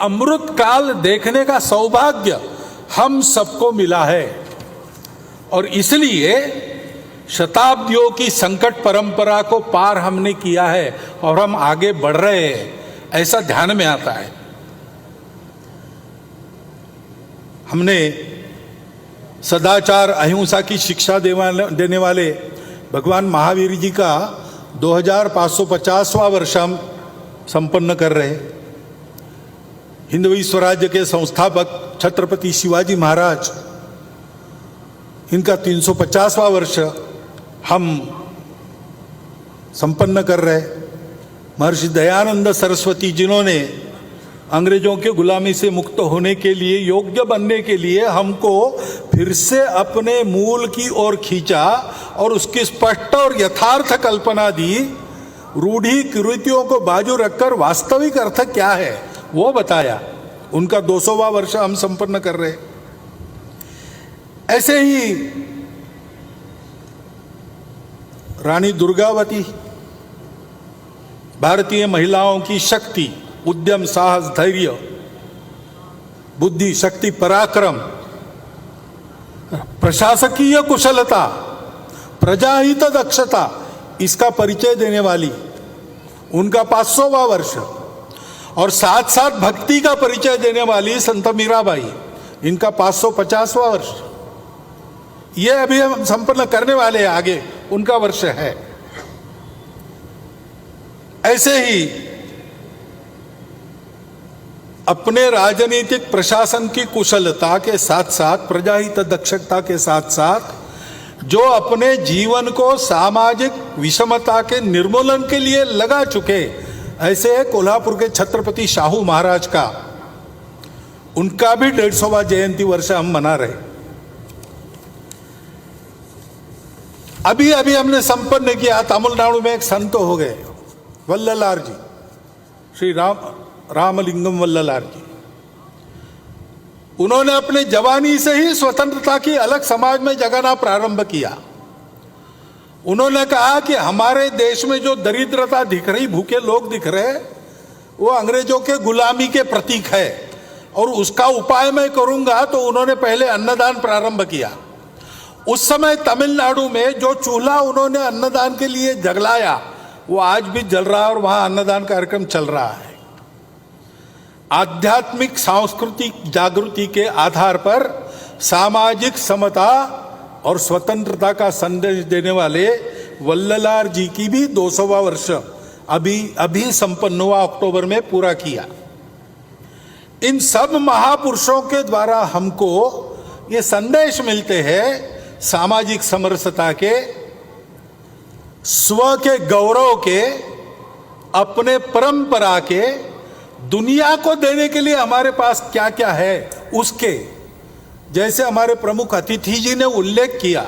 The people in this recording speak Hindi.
अमृत काल देखने का सौभाग्य हम सबको मिला है और इसलिए शताब्दियों की संकट परंपरा को पार हमने किया है और हम आगे बढ़ रहे हैं, ऐसा ध्यान में आता है। हमने सदाचार अहिंसा की शिक्षा देने वाले भगवान महावीर जी का 2550वां वर्ष हम संपन्न कर रहे हैं। हिंदवी स्वराज्य के संस्थापक छत्रपति शिवाजी महाराज, इनका 350वां वर्ष हम संपन्न कर रहे। महर्षि दयानंद सरस्वती, जिन्होंने अंग्रेजों के गुलामी से मुक्त होने के लिए, योग्य बनने के लिए हमको फिर से अपने मूल की ओर खींचा और उसकी स्पष्ट और यथार्थ कल्पना दी, रूढ़ी कुरीतियों को बाजू रखकर वास्तविक अर्थ क्या है वो बताया। उनका 200वां वर्ष हम संपन्न कर रहे। ऐसे ही रानी दुर्गावती, भारतीय महिलाओं की शक्ति, उद्यम, साहस, धैर्य, बुद्धि, शक्ति, पराक्रम, प्रशासकीय कुशलता, प्रजाहित दक्षता, इसका परिचय देने वाली, उनका 500वां वर्ष। और साथ साथ भक्ति का परिचय देने वाली संत मीराबाई, इनका 550वां वर्ष। ये अभी हम संपन्न करने वाले हैं, आगे उनका वर्ष है। ऐसे ही अपने राजनीतिक प्रशासन की कुशलता के साथ साथ, प्रजाहित दक्षता के साथ साथ जो अपने जीवन को सामाजिक विषमता के निर्मूलन के लिए लगा चुके, ऐसे कोल्हापुर के छत्रपति शाहू महाराज का, उनका भी 150वां जयंती वर्ष हम मना रहे। अभी अभी हमने संपन्न किया, तमिलनाडु में एक संत हो गए, वल्ललार जी, श्री रामलिंगम वल्ललार जी। उन्होंने अपने जवानी से ही स्वतंत्रता की अलग समाज में जगाना प्रारंभ किया। उन्होंने कहा कि हमारे देश में जो दरिद्रता दिख रही, भूखे लोग दिख रहे, वो अंग्रेजों के गुलामी के प्रतीक है और उसका उपाय मैं करूंगा। तो उन्होंने पहले अन्नदान प्रारंभ किया। उस समय तमिलनाडु में जो चूल्हा उन्होंने अन्नदान के लिए जलाया, वो आज भी जल रहा है और वहां अन्नदान कार्यक्रम चल रहा है। आध्यात्मिक सांस्कृतिक जागृति के आधार पर सामाजिक समता और स्वतंत्रता का संदेश देने वाले वल्ललार जी की भी 200वां वर्ष अभी संपन्न हुआ, अक्टूबर में पूरा किया। इन सब महापुरुषों के द्वारा हमको ये संदेश मिलते हैं सामाजिक समरसता के, स्व के गौरव के, अपने परंपरा के, दुनिया को देने के लिए हमारे पास क्या क्या है उसके। जैसे हमारे प्रमुख अतिथि जी ने उल्लेख किया,